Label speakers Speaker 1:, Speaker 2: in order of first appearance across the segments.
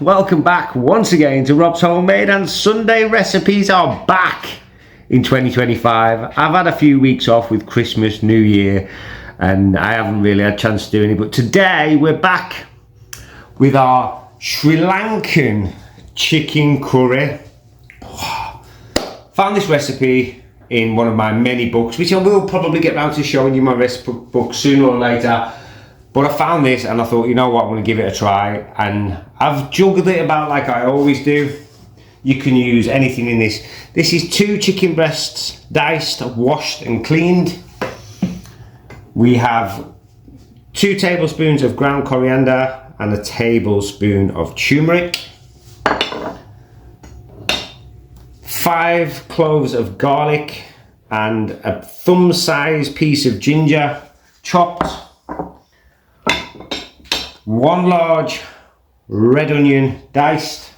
Speaker 1: welcome back once again to Rob's Homemade, and Sunday recipes are back in 2025. I've had a few weeks off with Christmas, New Year, and I haven't really had a chance to do any, but today we're back with our Sri Lankan chicken curry. Found this recipe in one of my many books, which I will probably get around to showing you my recipe book sooner or later. But I found this and I thought, you know what, I'm going to give it a try. And I've juggled it about like I always do. You can use anything in this. This is 2 chicken breasts, diced, washed and cleaned. We have 2 tablespoons of ground coriander and a tablespoon of turmeric. 5 cloves of garlic and a thumb-sized piece of ginger chopped. 1 large red onion diced,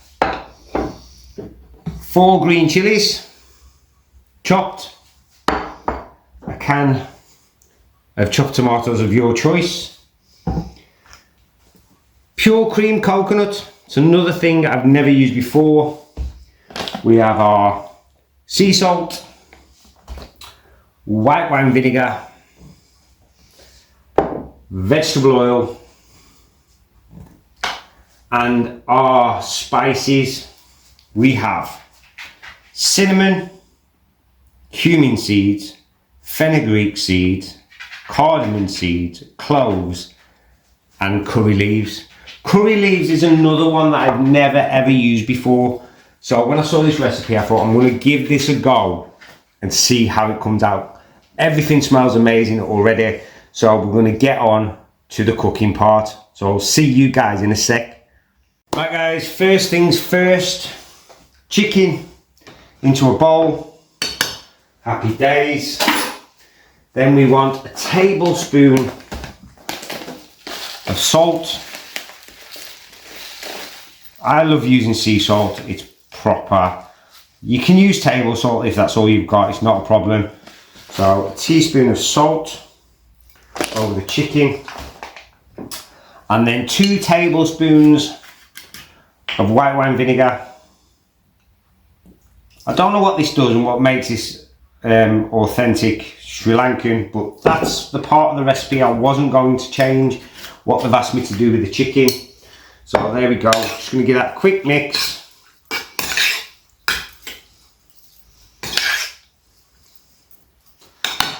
Speaker 1: 4 green chilies chopped, a can of chopped tomatoes of your choice, pure cream coconut. It's another thing I've never used before. We have our sea salt, white wine vinegar, vegetable oil, and our spices. We have cinnamon, cumin seeds, fenugreek seeds, cardamom seeds, cloves, and curry leaves. Curry leaves is another one that I've never ever used before. So when I saw this recipe, I thought I'm going to give this a go and see how it comes out. Everything smells amazing already. So we're going to get on to the cooking part. So I'll see you guys in a sec. Right guys, first things first, chicken into a bowl, happy days. Then we want a tablespoon of salt. I love using sea salt, it's proper. You can use table salt if that's all you've got, it's not a problem. So a teaspoon of salt over the chicken, and then 2 tablespoons of white wine vinegar. I don't know what this does and what makes this authentic Sri Lankan, but that's the part of the recipe I wasn't going to change, what they've asked me to do with the chicken. So there we go, just going to give that a quick mix.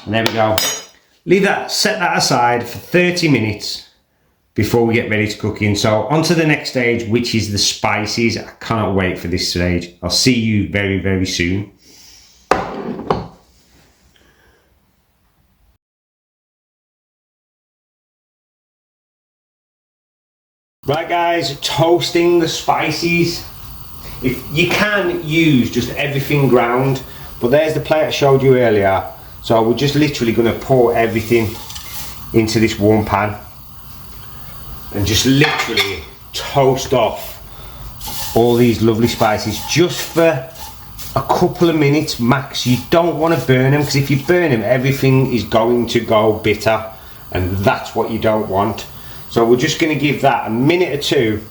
Speaker 1: And there we go. Leave that, set that aside for 30 minutes before we get ready to cook in. So on to the next stage, which is the spices. I cannot wait for this stage. I'll see you very, very soon. Right guys, toasting the spices. If you can use just everything ground, but there's the plate I showed you earlier. So we're just literally going to pour everything into this warm pan and just literally toast off all these lovely spices just for a couple of minutes max. You don't want to burn them, because if you burn them, everything is going to go bitter, and that's what you don't want. So we're just going to give that a minute or 2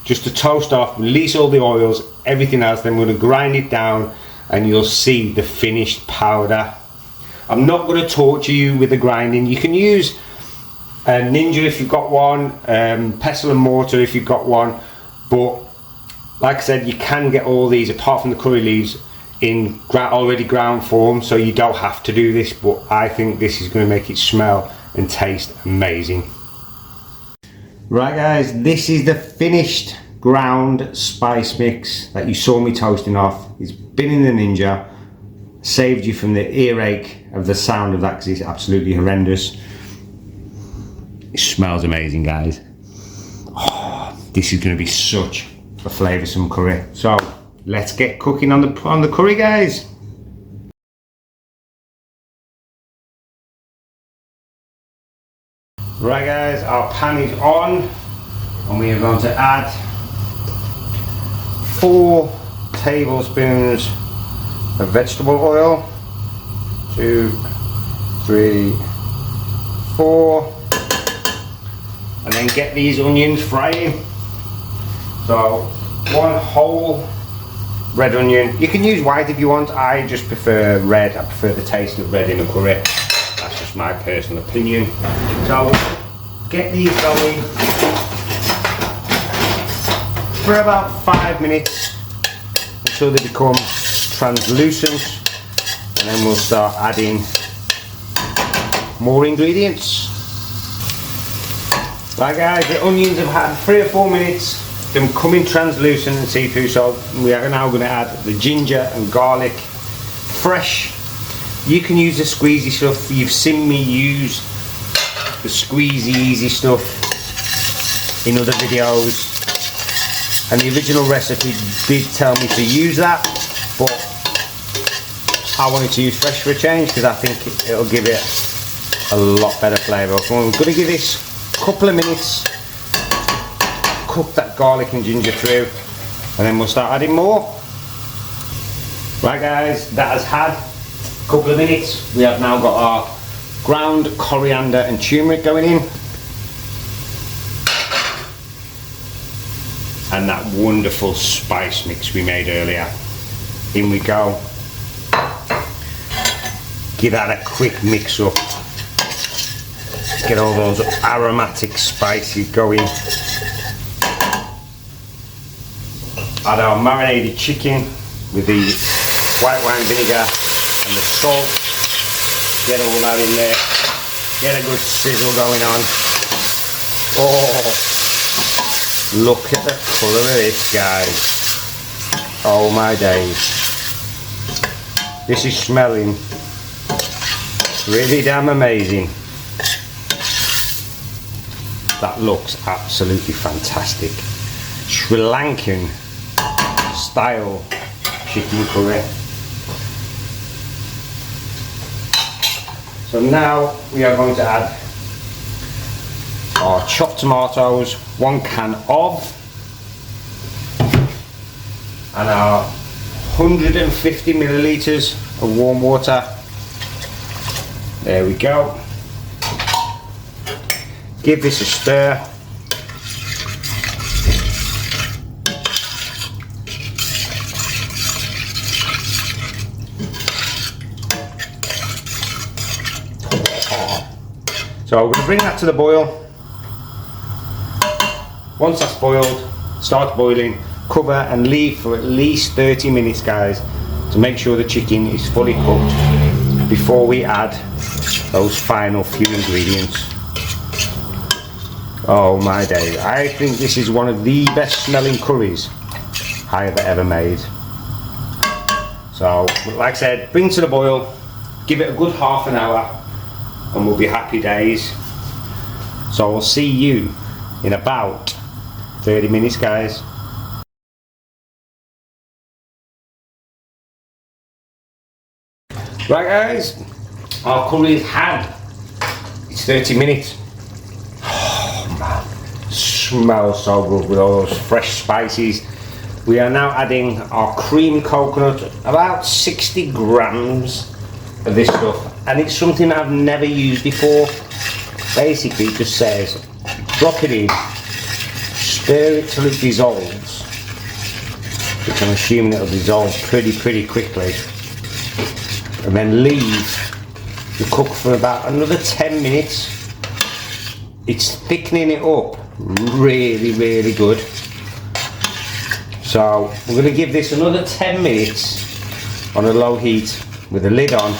Speaker 1: just to toast off, release all the oils, everything else. Then we're going to grind it down and you'll see the finished powder. I'm not going to torture you with the grinding. You can use a Ninja if you've got one, pestle and mortar if you've got one, but like I said, you can get all these apart from the curry leaves in already ground form, so you don't have to do this, but I think this is going to make it smell and taste amazing. Right guys, this is the finished ground spice mix that you saw me toasting off. It's been in the Ninja, saved you from the earache of the sound of that, because it's absolutely horrendous. It smells amazing guys. Oh, this is going to be such a flavoursome curry. So let's get cooking on the curry guys. Right guys, our pan is on and we are going to add 4 tablespoons of vegetable oil. 2, 3, 4, and then get these onions frying. So So 1 whole red onion. You can use white if you want. I just prefer red. I prefer the taste of red in a curry. That's just my personal opinion. So get these going for about 5 minutes until they become translucent, and then we'll start adding more ingredients. Right guys, the onions have had 3 or 4 minutes, them coming translucent and see-through, so we are now going to add the ginger and garlic fresh. You can use the squeezy stuff. You've seen me use the squeezy easy stuff in other videos, and the original recipe did tell me to use that, but I wanted to use fresh for a change because I think it'll give it a lot better flavour. So I'm going to give this a couple of minutes, cook that garlic and ginger through, and then we'll start adding more. Right guys, that has had a couple of minutes. We have now got our ground coriander and turmeric going in, and that wonderful spice mix we made earlier. In we go. Give that a quick mix up. Get all those aromatic spices going. Add our marinated chicken with the white wine vinegar and the salt. Get all that in there. Get a good sizzle going on. Oh, look at the colour of this, guys. Oh my days. This is smelling really damn amazing. That looks absolutely fantastic. Sri Lankan style chicken curry. So now we are going to add our chopped tomatoes, 1 can of, and our 150 millilitres of warm water. There we go. Give this a stir. So we're going to bring that to the boil. Once that's boiled, start boiling, cover and leave for at least 30 minutes, guys, to make sure the chicken is fully cooked before we add those final few ingredients. Oh my days, I think this is one of the best smelling curries I have ever made. So, like I said, bring to the boil, give it a good half an hour, and we'll be happy days. So we'll see you in about 30 minutes, guys. Right guys, our curry is had. It's 30 minutes. Oh man, smells so good with all those fresh spices. We are now adding our cream coconut, about 60 grams of this stuff, and it's something I've never used before. Basically it just says drop it in, stir it till it dissolves, which I'm assuming it'll dissolve pretty quickly, and then leave to cook for about another 10 minutes. It's thickening it up really good. So we're going to give this another 10 minutes on a low heat with the lid on,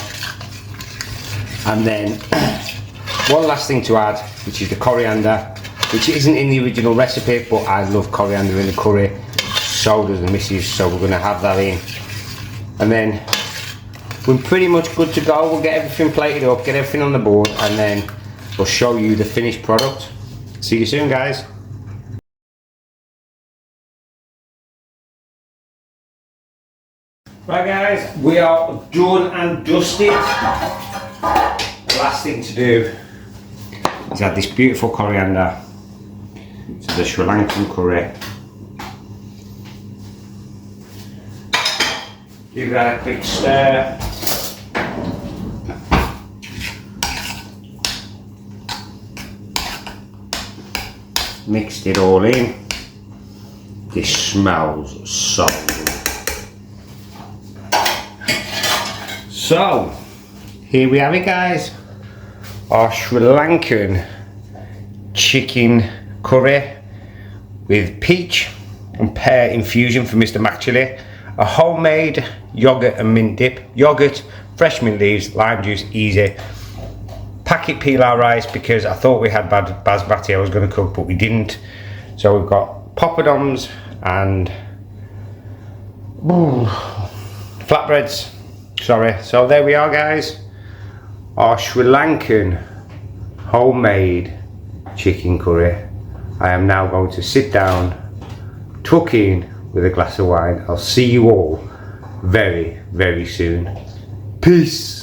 Speaker 1: and then one last thing to add, which is the coriander, which isn't in the original recipe, but I love coriander in the curry, so does the missus, so we're going to have that in. And then we're pretty much good to go. We'll get everything plated up, get everything on the board, and then we'll show you the finished product. See you soon, guys. Right guys, we are done and dusted. The last thing to do is add this beautiful coriander to the Sri Lankan curry. Give that a quick stir. Mixed it all in. This smells so good. So, here we have it, guys. Our Sri Lankan chicken curry with peach and pear infusion from Mr. Matchley. A homemade yogurt and mint dip. Yogurt, fresh mint leaves, lime juice, easy. Packet pilau rice because I thought we had basmati I was going to cook, but we didn't. So we've got poppadoms and flatbreads. Sorry. So there we are, guys. Our Sri Lankan homemade chicken curry. I am now going to sit down, tuck in with a glass of wine. I'll see you all very, very soon. Peace.